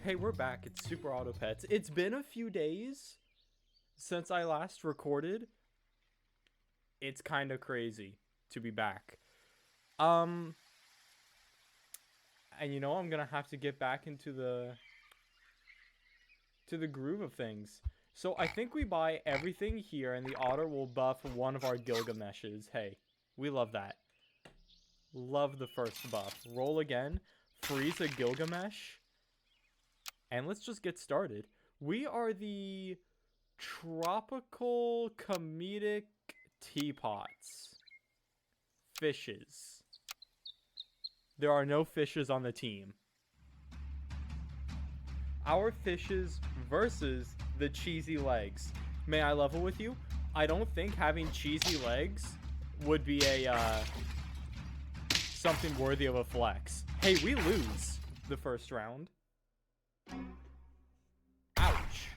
Hey, we're back. It's Super Auto Pets. It's been a few days since I last recorded. It's kind of crazy to be back. Um, and I'm gonna have to get back into the groove of things. So I think we buy everything here, and the otter will buff one of our Gilgameshes. Hey, we love that. Love the first buff. Roll again. Freeze a Gilgamesh. And let's just get started. We are the tropical comedic teapots. Fishes. There are no fishes on the team. Our fishes versus the cheesy legs. May I level with you? I don't think having cheesy legs would be a something worthy of a flex. Hey, we lose the first round. Ouch.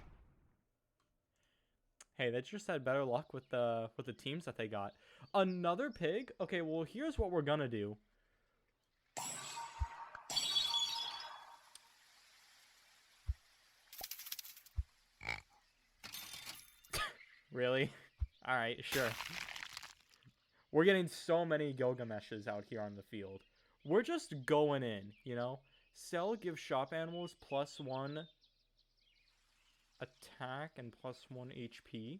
Hey, they just had better luck with the teams that they got. Another pig? Okay, well, here's what we're gonna do. Really? Alright, sure. We're getting so many Gilgameshes out here on the field. We're just going in, Sell gives shop animals +1 attack and +1 HP.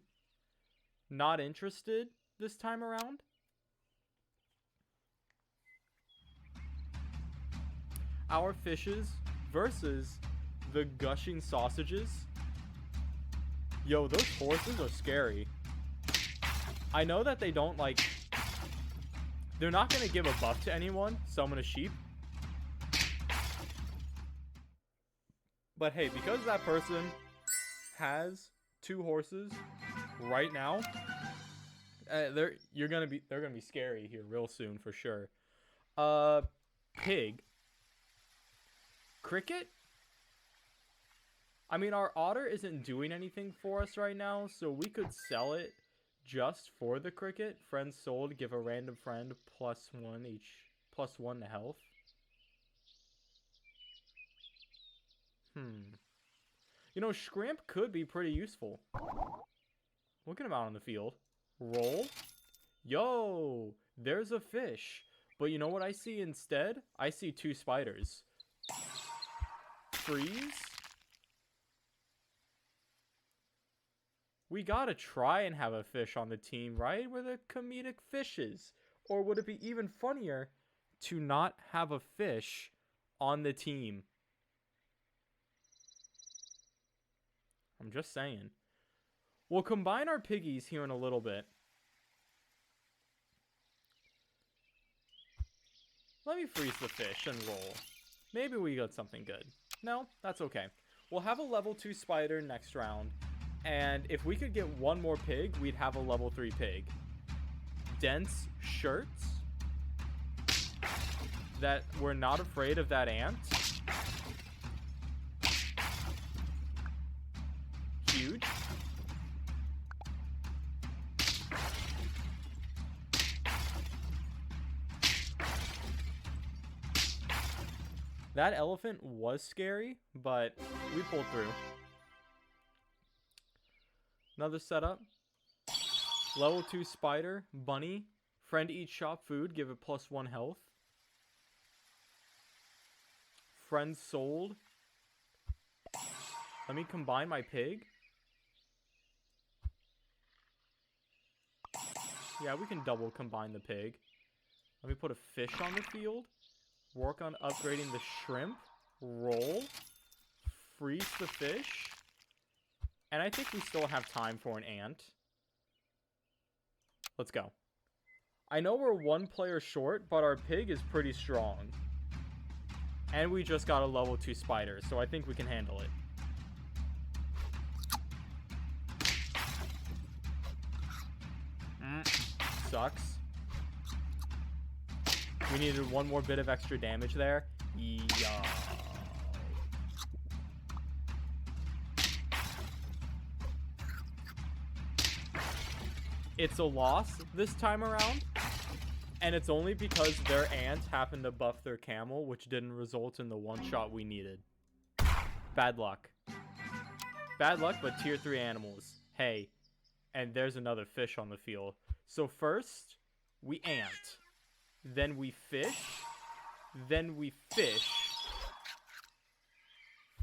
Not interested this time around. Our fishes versus the gushing sausages. Yo, those horses are scary. I know that they don't they're not going to give a buff to anyone, summon a sheep. But hey, because that person has 2 horses right now, they're gonna be scary here real soon for sure. Pig. Cricket? I mean, our otter isn't doing anything for us right now, so we could sell it just for the cricket. Friends sold, give a random friend +1 each, +1 to health. Shrimp could be pretty useful. Look at him out on the field. Roll. Yo, there's a fish. But you know what I see instead? I see 2 spiders. Freeze. We gotta try and have a fish on the team, right? We're the comedic fishes. Or would it be even funnier to not have a fish on the team? I'm just saying. We'll combine our piggies here in a little bit. Let me freeze the fish and roll. Maybe we got something good. No, that's okay. We'll have a level 2 spider next round. And if we could get one more pig, we'd have a level 3 pig. Dense shirts. That we're not afraid of that ant. Huge. That elephant was scary, but we pulled through. Another setup. Level 2 spider, bunny. Friend eats shop food, give it +1 health. Friend sold. Let me combine my pig. Yeah, we can double combine the pig. Let me put a fish on the field. Work on upgrading the shrimp. Roll. Freeze the fish. And I think we still have time for an ant. Let's go. I know we're 1 player short, but our pig is pretty strong. And we just got a level 2 spider, so I think we can handle it. Sucks. We needed 1 more bit of extra damage there. Yeah. It's a loss this time around. And it's only because their ant happened to buff their camel, which didn't result in the one shot we needed. Bad luck. Bad luck, but tier 3 animals. Hey, and there's another fish on the field. So first, we ant. Then we fish. Then we fish.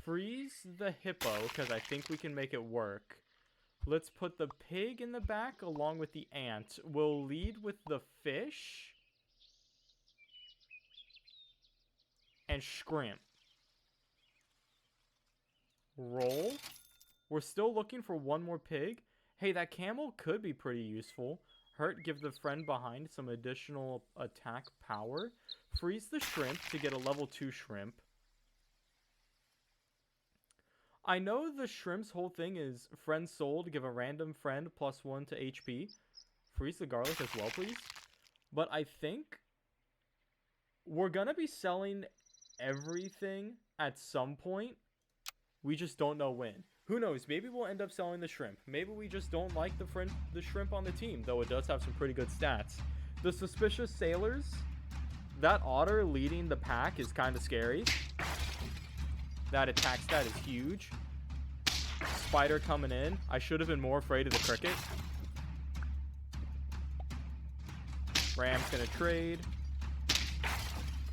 Freeze the hippo, because I think we can make it work. Let's put the pig in the back along with the ant. We'll lead with the fish. And shrimp. Roll. We're still looking for one more pig. Hey, that camel could be pretty useful. Hurt, give the friend behind some additional attack power. Freeze the shrimp to get a level 2 shrimp. I know the shrimp's whole thing is friend sold, give a random friend +1 to HP. Freeze the garlic as well, please. But I think we're gonna be selling everything at some point. We just don't know when. Who knows? Maybe we'll end up selling the shrimp. Maybe we just don't like the shrimp on the team, though it does have some pretty good stats. The suspicious sailors, that otter leading the pack is kind of scary. That attack stat is huge. Spider coming in. I should have been more afraid of the cricket. Ram's gonna trade.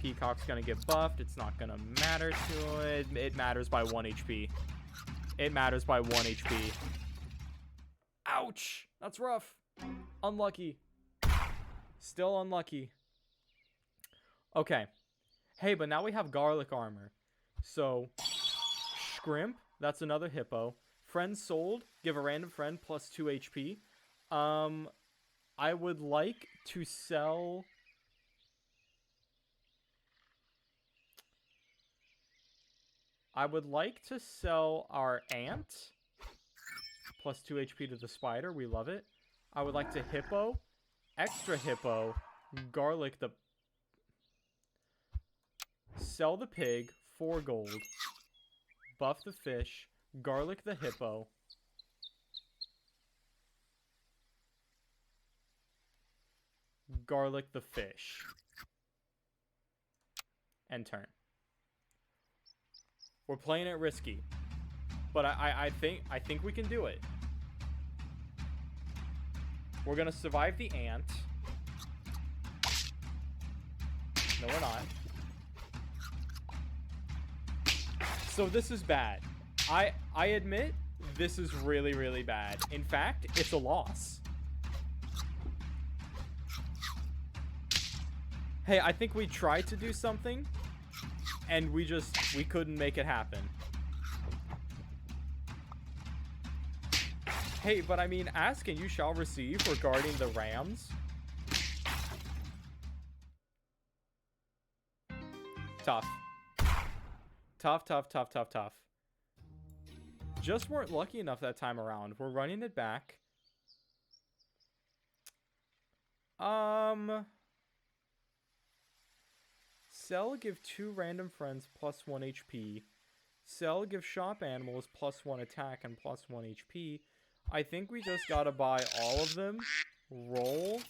Peacock's gonna get buffed. It's not gonna matter to it. It matters by 1 HP. It matters by 1 HP. Ouch! That's rough. Unlucky. Still unlucky. Okay. Hey, but now we have garlic armor. So, shrimp. That's another hippo. Friend sold. Give a random friend +2 HP. I would like to sell... I would like to sell our ant. +2 HP to the spider. We love it. I would like to hippo. Extra hippo. Garlic the... Sell the pig. 4 gold. Buff the fish. Garlic the hippo. Garlic the fish. And turn. We're playing it risky, but I think we can do it. We're gonna survive the ant. No, we're not. So this is bad. I admit this is really, really bad. In fact, it's a loss. Hey, I think we tried to do something. And we couldn't make it happen. Hey, but I mean, ask and you shall receive regarding the Rams. Tough. Tough, tough, tough, tough, tough. Just weren't lucky enough that time around. We're running it back. Sell, give 2 random friends +1 HP. Sell, give shop animals +1 attack and +1 HP. I think we just gotta buy all of them. Roll.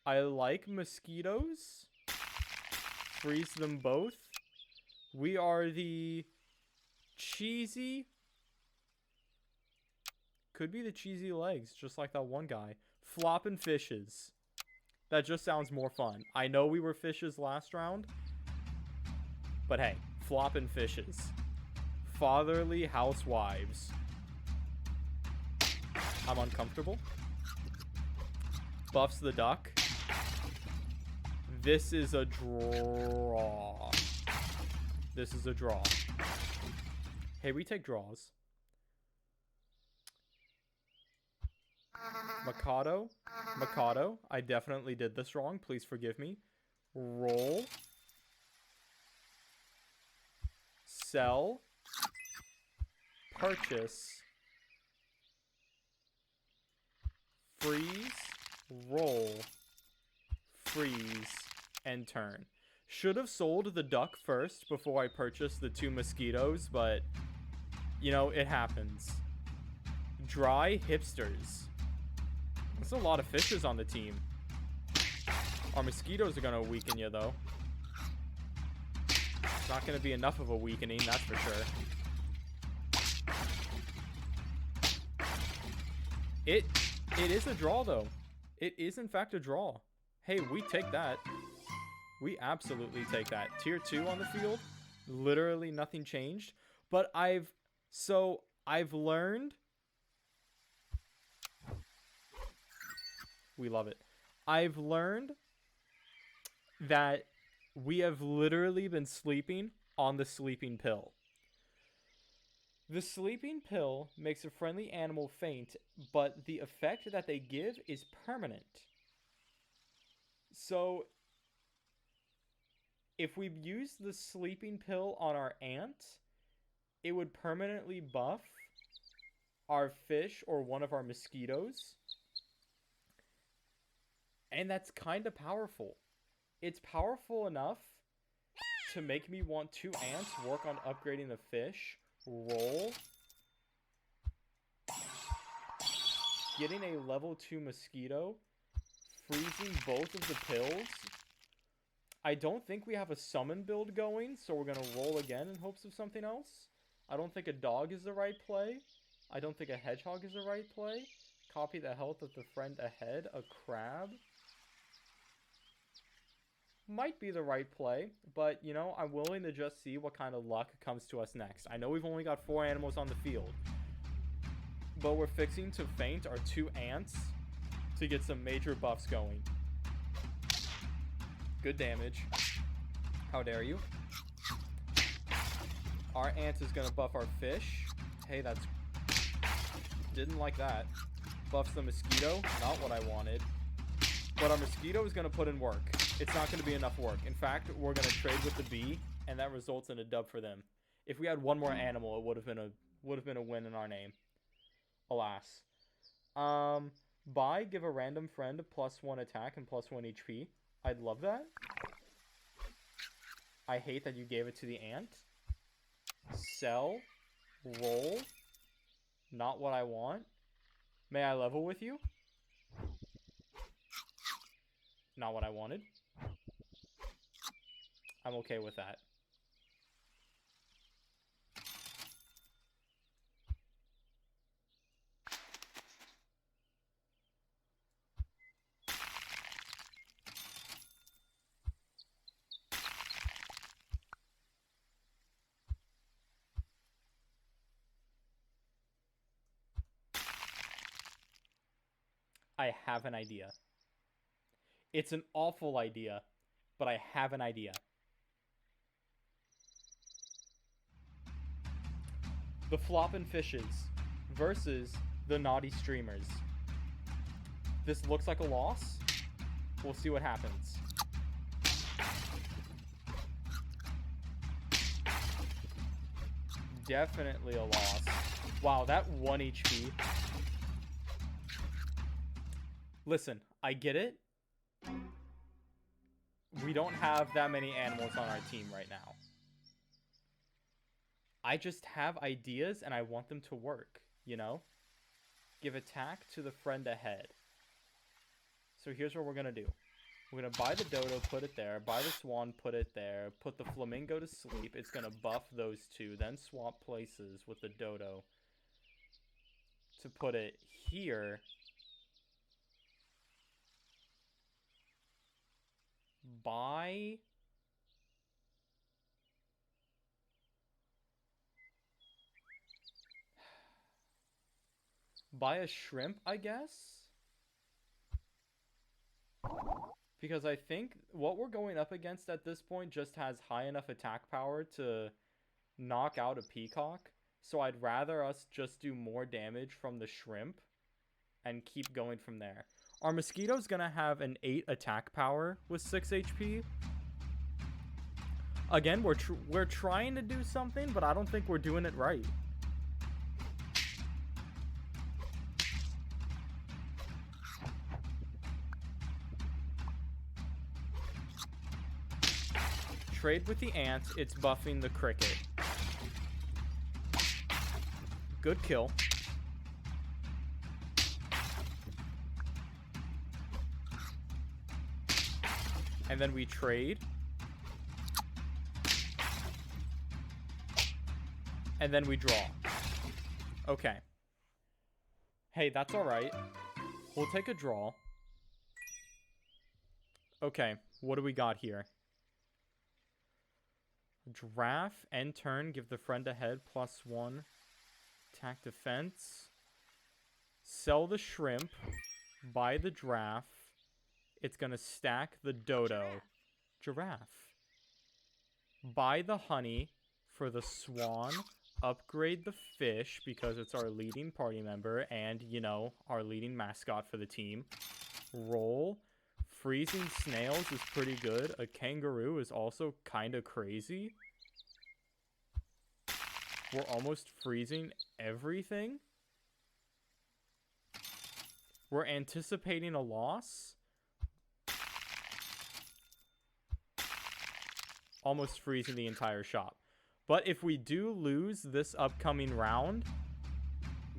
I like mosquitoes. Freeze them both. We are the cheesy. Could be the cheesy legs, just like that one guy. Flopping fishes. That just sounds more fun. I know we were fishes last round. But hey, flopping fishes. Fatherly housewives. I'm uncomfortable. Buffs the duck. This is a draw. This is a draw. Hey, we take draws. Mikado. Mikado. I definitely did this wrong. Please forgive me. Roll. Sell. Purchase. Freeze. Roll. Freeze. And turn. Should have sold the duck first before I purchased the 2 mosquitoes, but, you know, it happens. Dry hipsters. There's a lot of fishes on the team. Our mosquitoes are going to weaken you, though. It's not going to be enough of a weakening, that's for sure. It is a draw, though. It is, in fact, a draw. Hey, we take that. We absolutely take that. Tier 2 on the field. Literally nothing changed. But I've learned. We love it. I've learned that we have literally been sleeping on the sleeping pill. The sleeping pill makes a friendly animal faint, but the effect that they give is permanent. So, if we use the sleeping pill on our ant, it would permanently buff our fish or one of our mosquitoes. And that's kind of powerful. It's powerful enough to make me want 2 ants, work on upgrading the fish, roll, getting a level 2 mosquito, freezing both of the pills. I don't think we have a summon build going, so we're going to roll again in hopes of something else. I don't think a dog is the right play. I don't think a hedgehog is the right play. Copy the health of the friend ahead. A crab might be the right play, but, you know, I'm willing to just see what kind of luck comes to us next. I know we've only got 4 animals on the field, but we're fixing to faint our 2 ants to get some major buffs going. Good damage. How dare you? Our ant is going to buff our fish. Hey, that's... Didn't like that. Buffs the mosquito. Not what I wanted. But our mosquito is going to put in work. It's not going to be enough work. In fact, we're going to trade with the bee, and that results in a dub for them. If we had one more animal, it would have been a win in our name. Alas. Buy, give a random friend a +1 attack and +1 HP. I'd love that. I hate that you gave it to the ant. Sell. Roll. Not what I want. May I level with you? Not what I wanted. I'm okay with that. I have an idea. It's an awful idea, but I have an idea. The Floppin' Fishes versus the Naughty Streamers. This looks like a loss. We'll see what happens. Definitely a loss. Wow, that 1 HP. Listen, I get it. We don't have that many animals on our team right now. I just have ideas and I want them to work, you know? Give attack to the friend ahead. So here's what we're going to do. We're going to buy the dodo, put it there. Buy the swan, put it there. Put the flamingo to sleep. It's going to buff those 2. Then swap places with the dodo to put it here. Buy a shrimp, I guess? Because I think what we're going up against at this point just has high enough attack power to knock out a peacock. So I'd rather us just do more damage from the shrimp and keep going from there. Our mosquito's gonna have an 8 attack power with 6 HP. Again, we're trying to do something, but I don't think we're doing it right. Trade with the ant, it's buffing the cricket. Good kill. And then we trade. And then we draw. Okay. Hey, that's alright. We'll take a draw. Okay, what do we got here? Giraffe, end turn, give the friend a head, +1. Attack defense. Sell the shrimp. Buy the giraffe. It's gonna stack the dodo. Giraffe. Buy the honey for the swan. Upgrade the fish because it's our leading party member and, you know, our leading mascot for the team. Roll. Freezing snails is pretty good. A kangaroo is also kind of crazy. We're almost freezing everything. We're anticipating a loss. Almost freezing the entire shop. But if we do lose this upcoming round,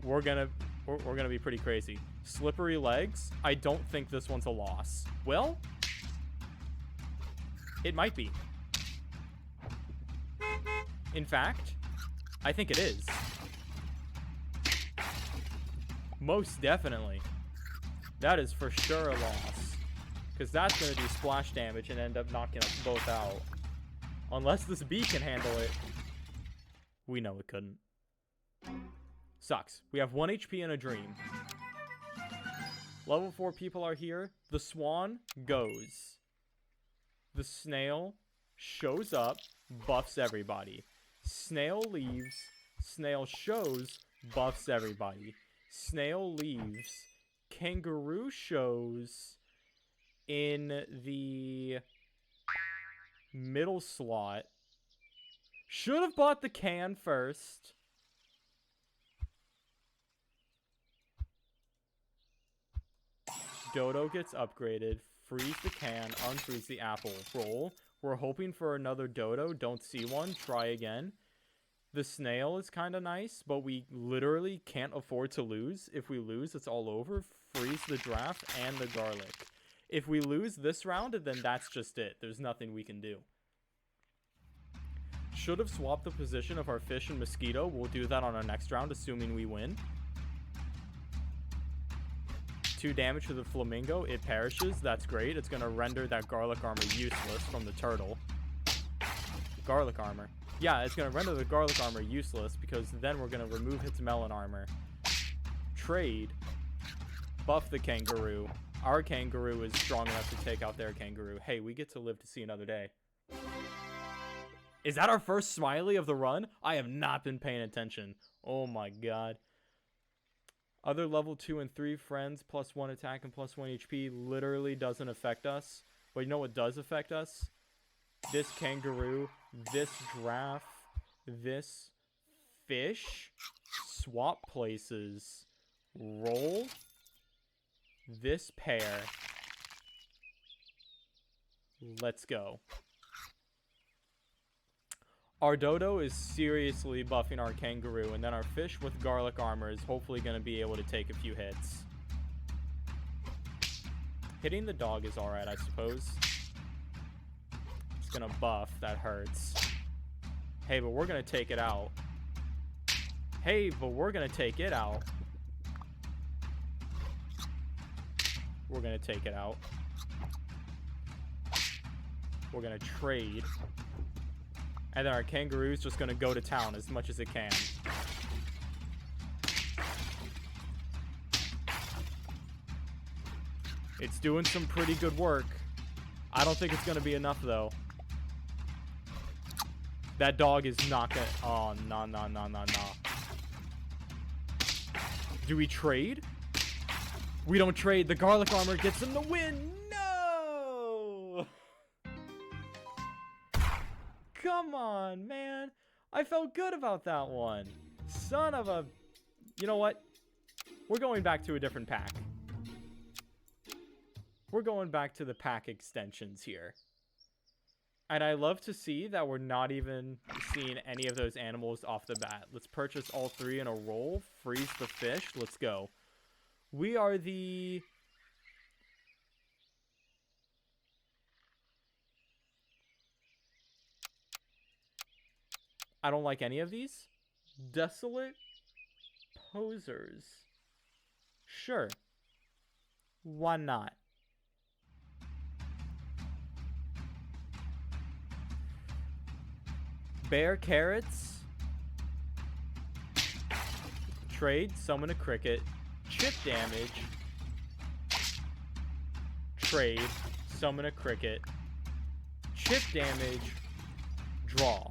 we're gonna be pretty crazy. Slippery legs. I don't think this one's a loss. Well, it might be. In fact, I think it is. Most definitely. That is for sure a loss. Because that's going to do splash damage and end up knocking us both out. Unless this bee can handle it. We know it couldn't. Sucks. We have 1 HP and a dream. Level 4 people are here. The swan goes. The snail shows up, buffs everybody. Snail leaves. Snail shows, buffs everybody. Snail leaves. Kangaroo shows in the middle slot. Should have bought the can first. Dodo gets upgraded. Freeze the can. Unfreeze the apple. Roll. We're hoping for another Dodo. Don't see one. Try again. The snail is kind of nice, but we literally can't afford to lose. If we lose, it's all over. Freeze the draft and the garlic. If we lose this round, then that's just it. There's nothing we can do. Should have swapped the position of our fish and mosquito. We'll do that on our next round, assuming we win. 2 damage to the flamingo. It perishes. That's great. It's going to render that garlic armor useless from the turtle. Garlic armor. Yeah, it's going to render the garlic armor useless because then we're going to remove its melon armor. Trade. Buff the kangaroo. Our kangaroo is strong enough to take out their kangaroo. Hey, we get to live to see another day. Is that our first smiley of the run? I have not been paying attention. Oh my god. Other level 2 and 3 friends, +1 attack and +1 HP, literally doesn't affect us. But you know what does affect us? This kangaroo, this giraffe, this fish. Swap places. Roll. This pair. Let's go. Our dodo is seriously buffing our kangaroo, and then our fish with garlic armor is hopefully going to be able to take a few hits. Hitting the dog is alright, I suppose. It's going to buff. That hurts. Hey, but we're going to take it out. Hey, but we're going to take it out. We're going to take it out. We're going to trade. And then our kangaroo's just going to go to town as much as it can. It's doing some pretty good work. I don't think it's going to be enough, though. That dog is not going to... Oh, no. Do we trade? We don't trade. The garlic armor gets him the win. No! Come on, man. I felt good about that one. Son of a... You know what? We're going back to a different pack. We're going back to the pack extensions here. And I love to see that we're not even seeing any of those animals off the bat. Let's purchase all 3 in a roll. Freeze the fish. Let's go. We are the... I don't like any of these. Desolate posers. Sure. Why not? Bear carrots. Trade, summon a cricket. Chip damage. Trade, summon a cricket. Chip damage. Draw.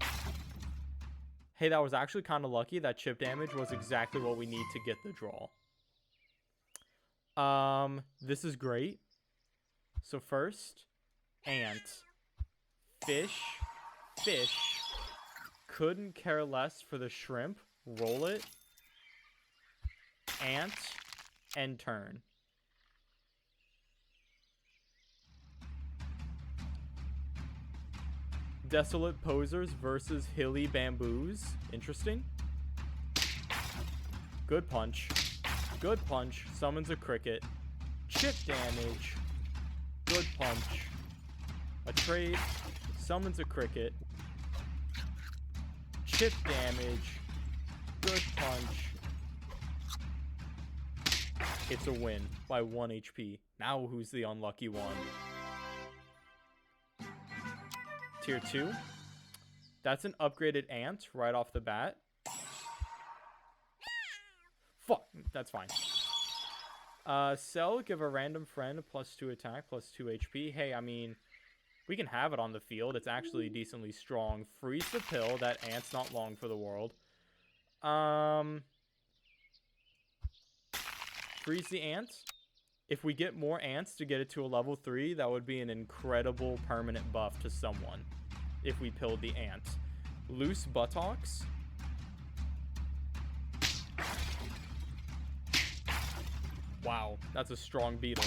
Hey, that was actually kind of lucky. That chip damage was exactly what we need to get the draw. This is great. So first, ant. Fish. Fish. Couldn't care less for the shrimp. Roll it. Ant. End turn. Desolate posers versus hilly bamboos. Interesting. Good punch. Good punch. Summons a cricket. Chip damage. Good punch. A trade. Summons a cricket. Chip damage. Good punch. It's a win by 1 HP. Now who's the unlucky one? Tier 2. That's an upgraded ant right off the bat. Fuck, that's fine. Sell, give a random friend a +2 attack, +2 HP. Hey, I mean, we can have it on the field. It's actually decently strong. Freeze the pill. That ant's not long for the world. Freeze the ant. If we get more ants to get it to a level 3, that would be an incredible permanent buff to someone. If we pilled the ant. Loose buttocks. Wow, that's a strong beetle.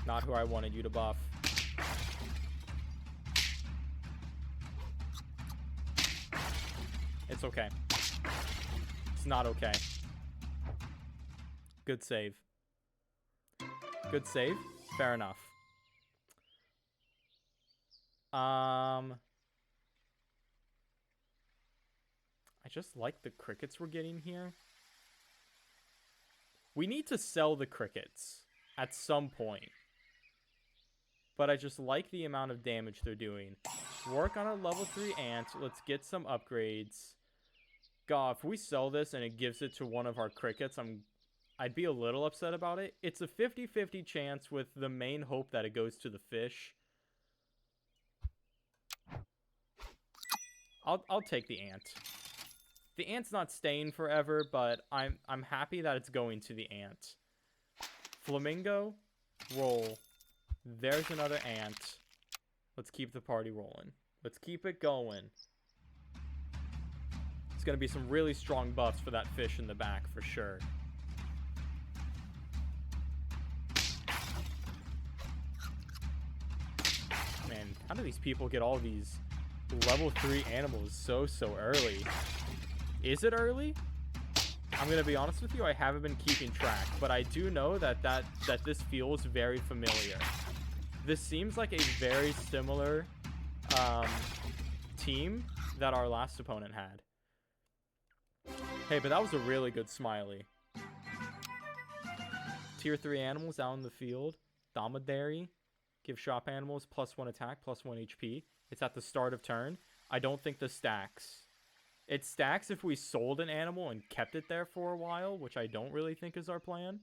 Not who I wanted you to buff. It's okay. It's not okay. Good save. Good save. Fair enough. I just like the crickets we're getting here. We need to sell the crickets at some point. But I just like the amount of damage they're doing. Work on a level 3 ant. Let's get some upgrades. God, if we sell this and it gives it to one of our crickets, I'd be a little upset about it. It's a 50-50 chance with the main hope that it goes to the fish. I'll take the ant. The ant's not staying forever, but I'm happy that it's going to the ant. Flamingo, roll. There's another ant. Let's keep the party rolling. Let's keep it going. It's going to be some really strong buffs for that fish in the back for sure. Man, how do these people get all these level 3 animals so early? Is it early? I'm going to be honest with you, I haven't been keeping track, but I do know that this feels very familiar. This seems like a very similar team that our last opponent had. Hey, but that was a really good smiley. Tier 3 animals out in the field. Dromedary. Give shop animals +1 attack, +1 HP. It's at the start of turn. I don't think this stacks. It stacks if we sold an animal and kept it there for a while, which I don't really think is our plan.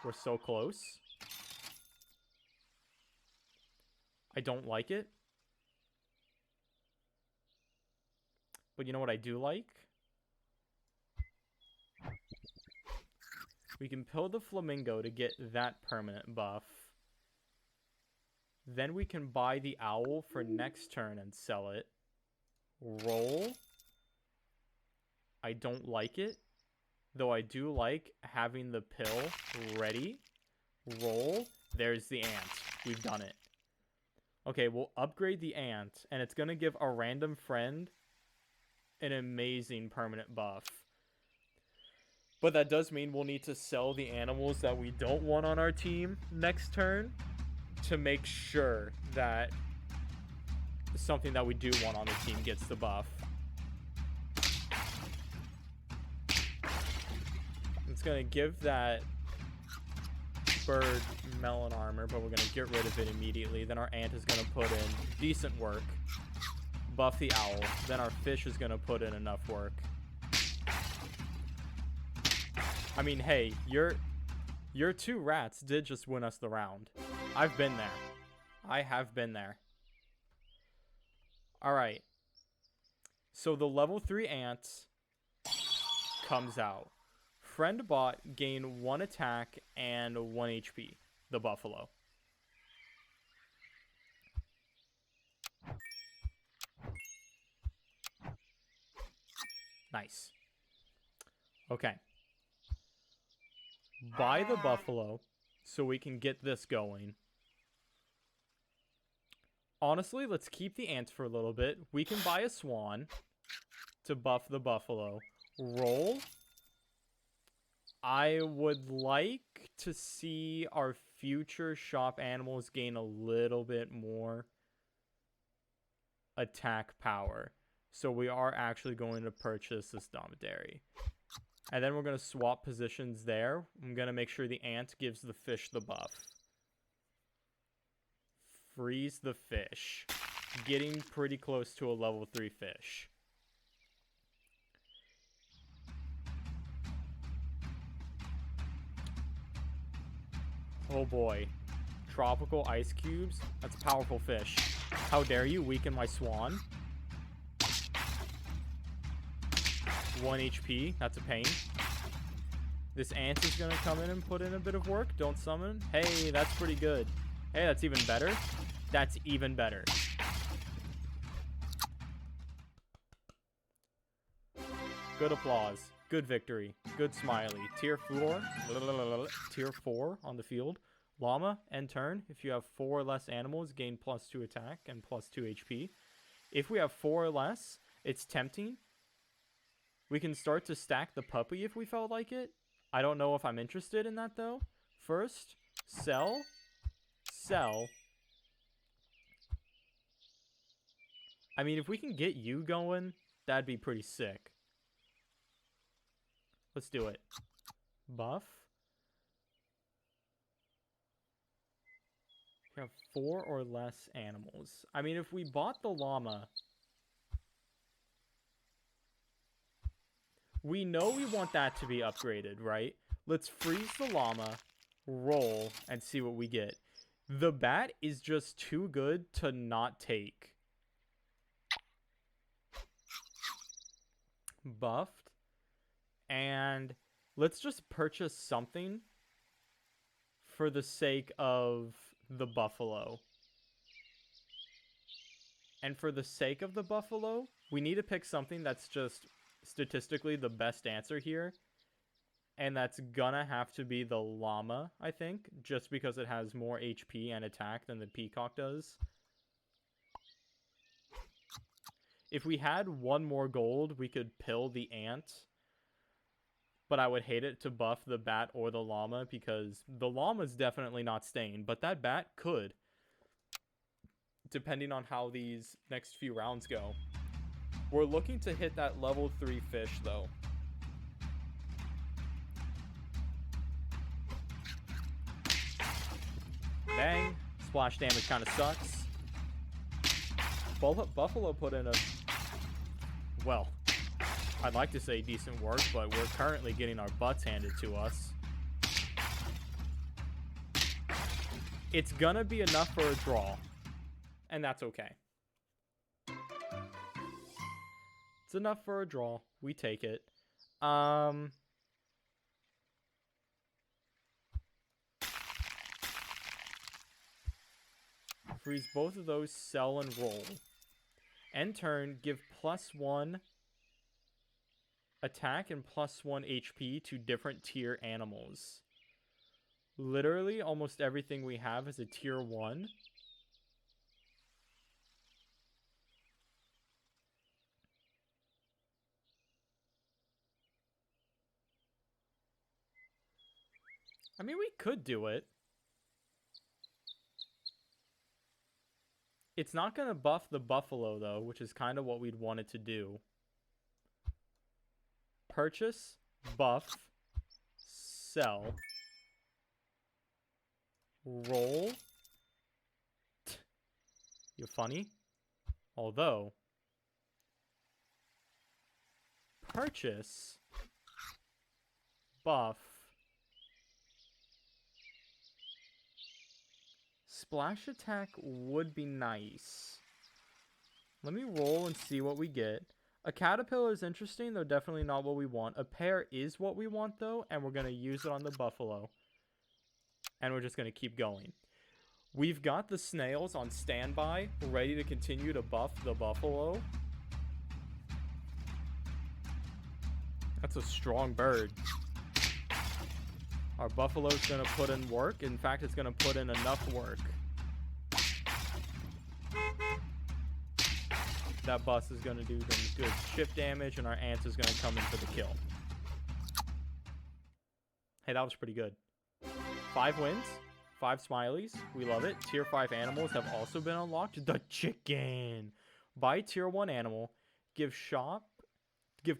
We're so close. I don't like it. But you know what I do like? We can pill the flamingo to get that permanent buff. Then we can buy the owl for next turn and sell it. Roll. I don't like it. Though I do like having the pill ready. Roll. There's the ant. We've done it. Okay, we'll upgrade the ant. And it's going to give a random friend an amazing permanent buff. But that does mean we'll need to sell the animals that we don't want on our team next turn to make sure that something that we do want on the team gets the buff. It's going to give that bird melon armor, but we're going to get rid of it immediately. Then our ant is going to put in decent work. Buff the owl. Then our fish is going to put in enough work. I mean, hey, your 2 rats did just win us the round. I've been there. I have been there. Alright. So the level 3 ant comes out. Friend bot gain 1 attack and 1 HP. The buffalo. Nice. Okay. Buy the buffalo so we can get this going. Honestly, let's keep the ants for a little bit. We can buy a swan to buff the buffalo. Roll. I would like to see our future shop animals gain a little bit more attack power. So we are actually going to purchase this dromedary. And then we're going to swap positions there. I'm going to make sure the ant gives the fish the buff. Freeze the fish. Getting pretty close to a level 3 fish. Oh boy. Tropical ice cubes? That's a powerful fish. How dare you weaken my swan? 1 HP. That's a pain. This ant is going to come in and put in a bit of work. Don't summon. Hey, that's pretty good. Hey, that's even better. That's even better. Good applause. Good victory. Good smiley. Tier 4. Tier 4 on the field. Llama, end turn. If you have 4 or less animals, gain +2 attack and +2 HP. If we have 4 or less, it's tempting. We can start to stack the puppy if we felt like it. I don't know if I'm interested in that, though. First, sell. Sell. I mean, if we can get you going, that'd be pretty sick. Let's do it. Buff. We have 4 or less animals. I mean, if we bought the llama... We know we want that to be upgraded, right? Let's freeze the llama, roll, and see what we get. The bat is just too good to not take. Buffed. And let's just purchase something for the sake of the buffalo. And for the sake of the buffalo, we need to pick something that's just... statistically the best answer here, and that's gonna have to be the llama, I think, just because it has more HP and attack than the peacock does. If we had 1 more gold, we could pill the ant, but I would hate it to buff the bat or the llama because the llama's definitely not staying, but that bat could, depending on how these next few rounds go. We're looking to hit that level 3 fish, though. Bang. Splash damage kind of sucks. Buffalo put in a... Well, I'd like to say decent work, but we're currently getting our butts handed to us. It's gonna be enough for a draw. And that's okay. It's enough for a draw. We take it. Freeze both of those, sell and roll. End turn, give +1 attack and +1 HP to different tier animals. Literally, almost everything we have is a tier 1. I mean, we could do it. It's not going to buff the buffalo, though, which is kind of what we'd want it to do. Purchase, buff, sell, roll. You funny? Although, purchase, buff, splash attack would be nice. Let me roll and see what we get. A caterpillar is interesting, though definitely not what we want. A pear is what we want, though, and we're going to use it on the buffalo. And we're just going to keep going. We've got the snails on standby, ready to continue to buff the buffalo. That's a strong bird. Our buffalo's going to put in work. In fact, it's going to put in enough work. That bus is going to do some good chip damage, and our ants is going to come in for the kill. Hey, that was pretty good. 5 wins, 5 smileys. We love it. Tier 5 animals have also been unlocked. The chicken. Buy tier 1 animal. Give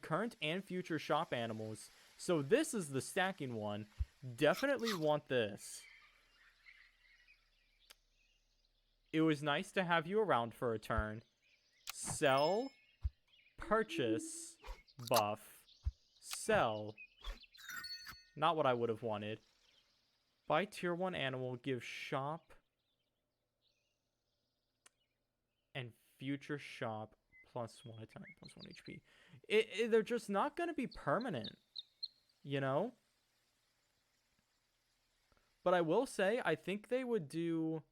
current and future shop animals. So this is the stacking one. Definitely want this. It was nice to have you around for a turn. Sell, purchase, buff, sell. Not what I would have wanted. Buy tier 1 animal, give shop and future shop +1 attack, +1 HP. They're just not going to be permanent, you know? But I will say, I think they would do...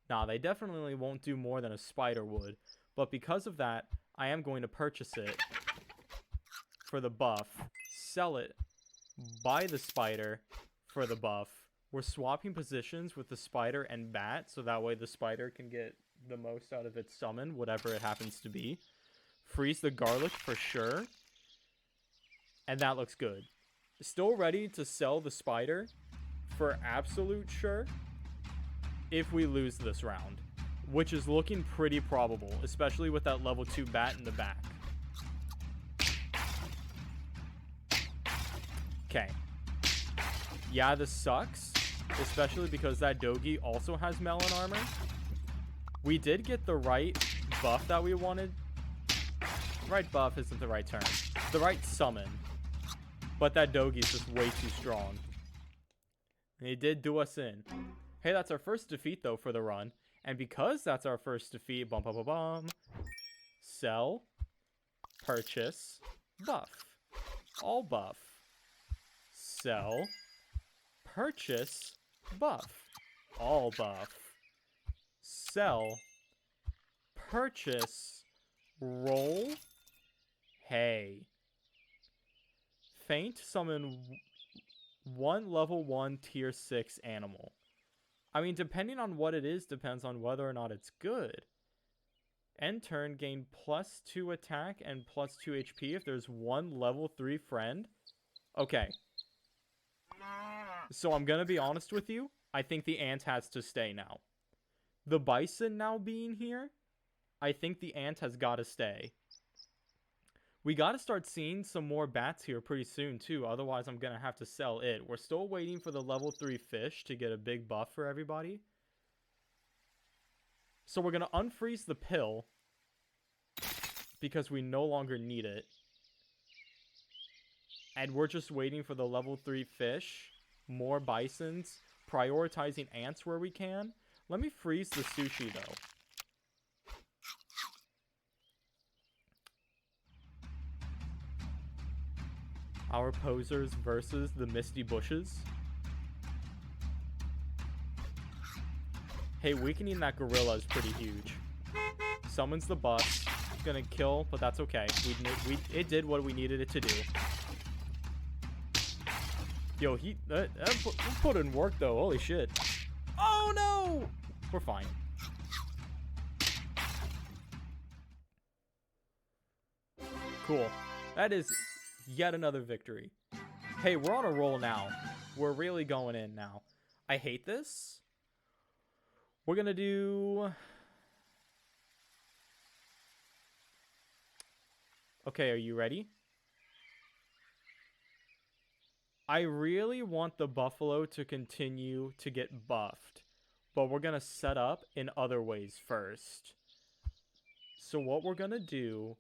Nah, they definitely won't do more than a spider would. But because of that, I am going to purchase it for the buff. Sell it. Buy the spider for the buff. We're swapping positions with the spider and bat, so that way the spider can get the most out of its summon, whatever it happens to be. Freeze the garlic for sure. And that looks good. Still ready to sell the spider for absolute sure. If we lose this round, which is looking pretty probable, especially with that level 2 bat in the back. Okay. Yeah, this sucks, especially because that Dogi also has melon armor. We did get the right buff that we wanted. Right buff isn't the right term. The right summon. But that Dogi's just way too strong. And he did do us in. Hey, that's our first defeat, though, for the run. And because that's our first defeat, sell, purchase, buff. All buff. Sell, purchase, buff. All buff. Sell, purchase, roll. Hey. Faint summon 1 level 1 tier 6 animal. I mean, depending on what it is, depends on whether or not it's good. End turn, gain +2 attack and +2 HP if there's 1 level 3 friend. Okay. So I'm going to be honest with you. I think the ant has to stay now. The bison now being here, I think the ant has got to stay. We got to start seeing some more bats here pretty soon, too. Otherwise, I'm going to have to sell it. We're still waiting for the level 3 fish to get a big buff for everybody. So we're going to unfreeze the pill because we no longer need it. And we're just waiting for the level 3 fish, more bisons, prioritizing ants where we can. Let me freeze the sushi, though. Our posers versus the misty bushes. Hey, weakening that gorilla is pretty huge. Summons the bus. Gonna kill, but that's okay. It did what we needed it to do. Yo, that put in work though. Holy shit. Oh no! We're fine. Cool. That is yet another victory. Hey, we're on a roll now. We're really going in now. I hate this. We're going to do... Okay, are you ready? I really want the buffalo to continue to get buffed, but we're going to set up in other ways first. So what we're going to do,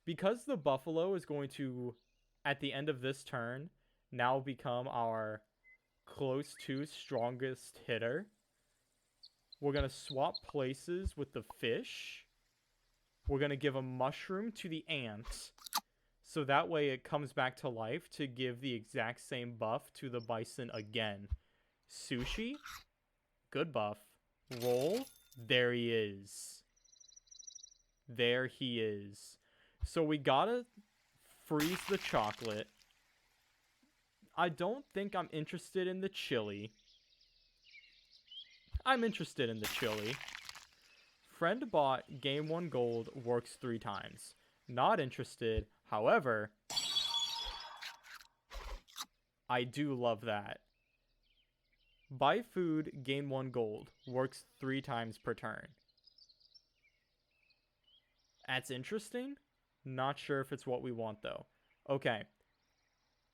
because the buffalo is going to, at the end of this turn, now become our close to strongest hitter, we're going to swap places with the fish. We're going to give a mushroom to the ant. So that way it comes back to life to give the exact same buff to the bison again. Sushi. Good buff. Roll. There he is. There he is. So we gotta freeze the chocolate. I don't think I'm interested in the chili. I'm interested in the chili. Friend bought game 1 gold works 3 times. Not interested. However, I do love that. Buy food, gain 1 gold. Works 3 times per turn. That's interesting. Not sure if it's what we want, though. Okay.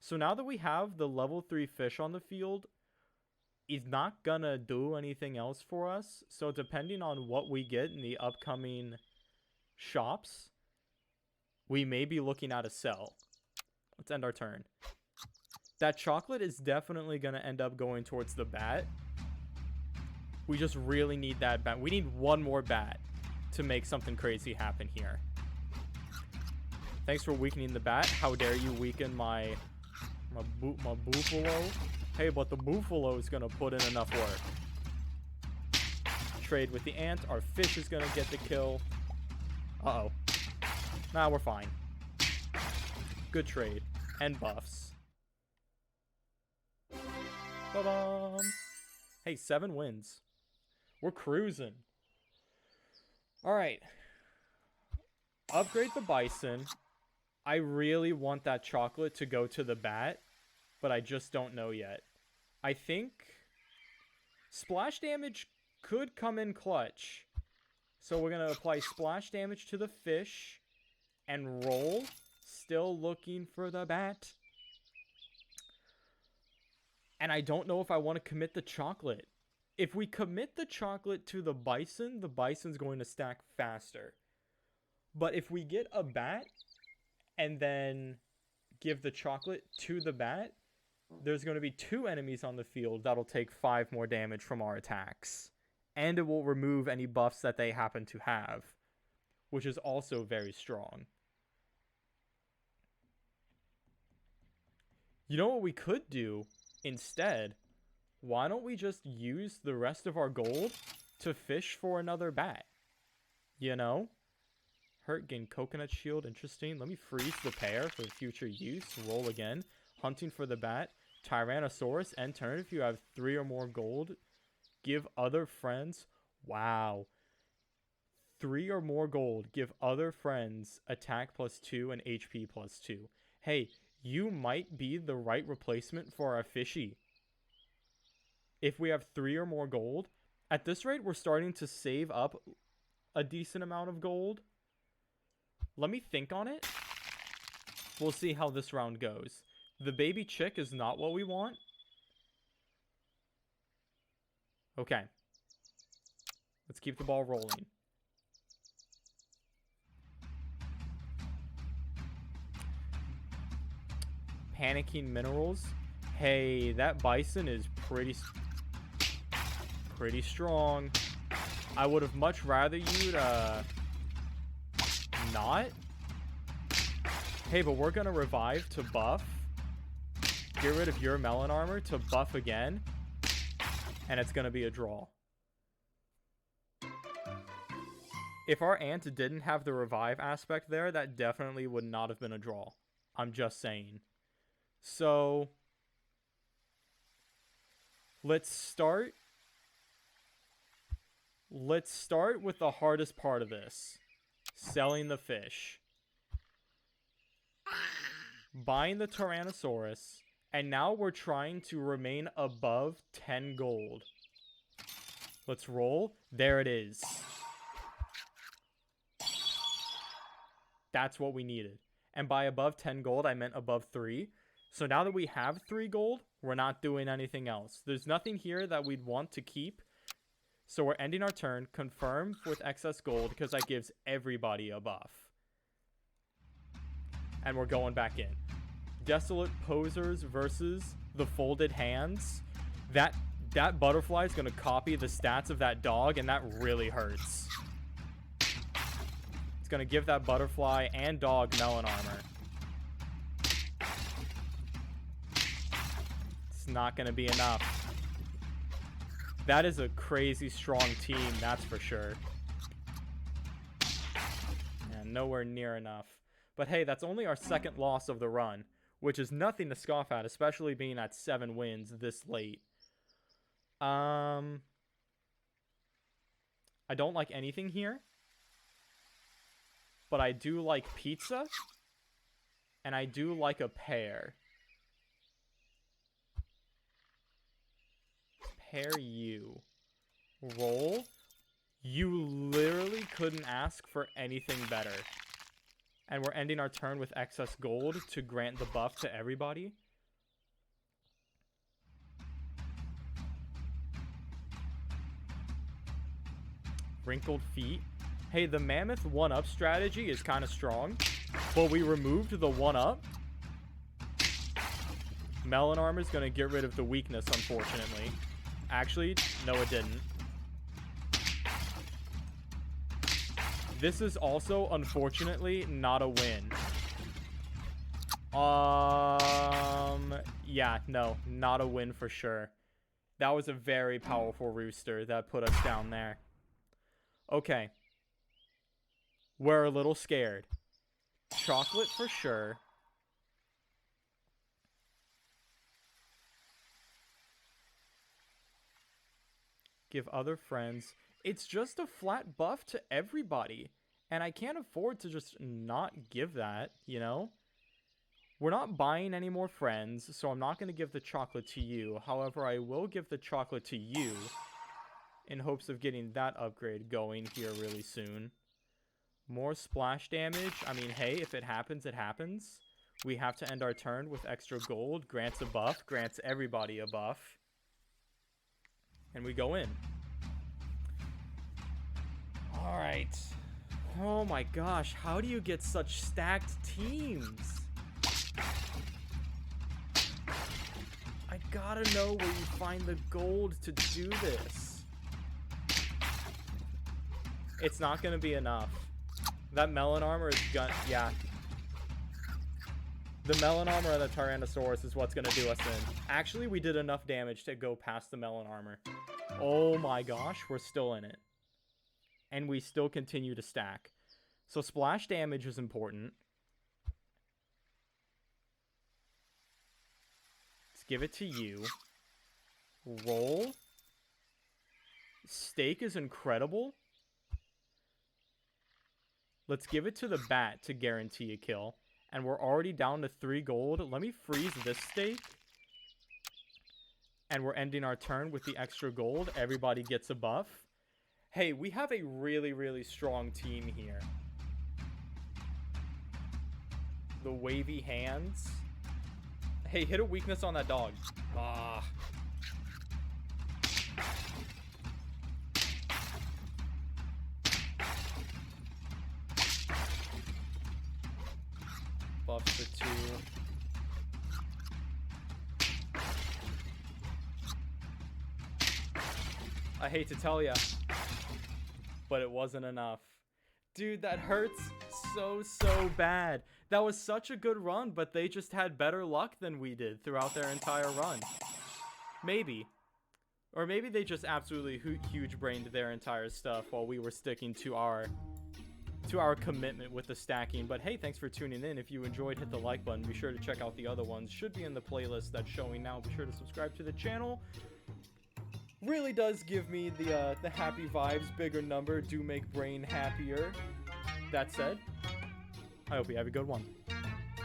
So now that we have the level 3 fish on the field, he's not gonna do anything else for us. So depending on what we get in the upcoming shops, we may be looking at a sell. Let's end our turn. That chocolate is definitely going to end up going towards the bat. We just really need that bat. We need 1 more bat to make something crazy happen here. Thanks for weakening the bat. How dare you weaken my buffalo? Hey, but the buffalo is going to put in enough work. Trade with the ant. Our fish is going to get the kill. Uh-oh. Nah, we're fine. Good trade. And buffs. Ba-bum. Hey, 7 wins. We're cruising. Alright. Upgrade the bison. I really want that chocolate to go to the bat, but I just don't know yet. I think splash damage could come in clutch. So we're going to apply splash damage to the fish. And roll. Still looking for the bat. And I don't know if I want to commit the chocolate. If we commit the chocolate to the bison's going to stack faster. But if we get a bat and then give the chocolate to the bat, there's going to be 2 enemies on the field that'll take 5 more damage from our attacks. And it will remove any buffs that they happen to have, which is also very strong. You know what we could do instead? Why don't we just use the rest of our gold to fish for another bat? You know? Hurt, gain coconut shield. Interesting. Let me freeze the pair for future use. Roll again. Hunting for the bat. Tyrannosaurus. End turn if you have 3 or more gold. Give other friends. Wow. 3 or more gold. Give other friends attack +2 and HP +2. Hey, you might be the right replacement for a fishy. If we have 3 or more gold, at this rate, we're starting to save up a decent amount of gold. Let me think on it. We'll see how this round goes. The baby chick is not what we want. Okay. Let's keep the ball rolling. Panicking minerals. Hey, that bison is pretty strong. I would have much rather you not. Hey, but we're gonna revive to buff. Get rid of your melon armor to buff again. And it's gonna be a draw. If our ant didn't have the revive aspect there, that definitely would not have been a draw. I'm just saying. So, let's start with the hardest part of this. Selling the fish. buying the Tyrannosaurus, and now we're trying to remain above 10 gold. Let's roll. There it is. That's what we needed. And by above 10 gold, I meant above 3. So now that we have 3 gold, we're not doing anything else. There's nothing here that we'd want to keep. So we're ending our turn. Confirm with excess gold because that gives everybody a buff. And we're going back in. Desolate Posers versus the Folded Hands. That butterfly is going to copy the stats of that dog, and that really hurts. It's going to give that butterfly and dog melon armor. It's not going to be enough. That is a crazy strong team, that's for sure. And nowhere near enough. But hey, that's only our second loss of the run, which is nothing to scoff at, especially being at 7 wins this late. I don't like anything here. But I do like pizza. And I do like a pear. Pair you. Roll. You literally couldn't ask for anything better. And we're ending our turn with excess gold to grant the buff to everybody. Wrinkled feet. Hey, the mammoth 1-up strategy is kind of strong. But we removed the 1-up. Melon armor is going to get rid of the weakness, unfortunately. Actually, no it didn't. This is also, unfortunately, not a win. Yeah, no, not a win for sure. That was a very powerful rooster that put us down there. Okay. We're a little scared. Chocolate for sure. Give other friends. It's just a flat buff to everybody. And I can't afford to just not give that, you know? We're not buying any more friends, so I'm not going to give the chocolate to you. However, I will give the chocolate to you in hopes of getting that upgrade going here really soon. More splash damage. I mean, hey, if it happens, it happens. We have to end our turn with extra gold. Grants a buff. Grants everybody a buff. And we go in. Alright. Oh my gosh, how do you get such stacked teams? I gotta know where you find the gold to do this. It's not gonna be enough. That melon armor is gonna... Yeah. The melon armor of the Tyrannosaurus is what's gonna do us in. Actually, we did enough damage to go past the melon armor. Oh my gosh, we're still in it. And we still continue to stack. So splash damage is important. Let's give it to you. Roll. Steak is incredible. Let's give it to the bat to guarantee a kill. And we're already down to 3 gold. Let me freeze this steak. And we're ending our turn with the extra gold. Everybody gets a buff. Hey, we have a really, really strong team here. The wavy hands. Hey, hit a weakness on that dog. Ah. Buff for 2. I hate to tell ya, but it wasn't enough. Dude, that hurts so bad. That was such a good run, but they just had better luck than we did throughout their entire run. Maybe. Or maybe they just absolutely huge-brained their entire stuff while we were sticking to our commitment with the stacking. But hey, thanks for tuning in. If you enjoyed, hit the like button. Be sure to check out the other ones. Should be in the playlist that's showing now. Be sure to subscribe to the channel. Really does give me the happy vibes. Bigger number do make brain happier. That said, I hope you have a good one.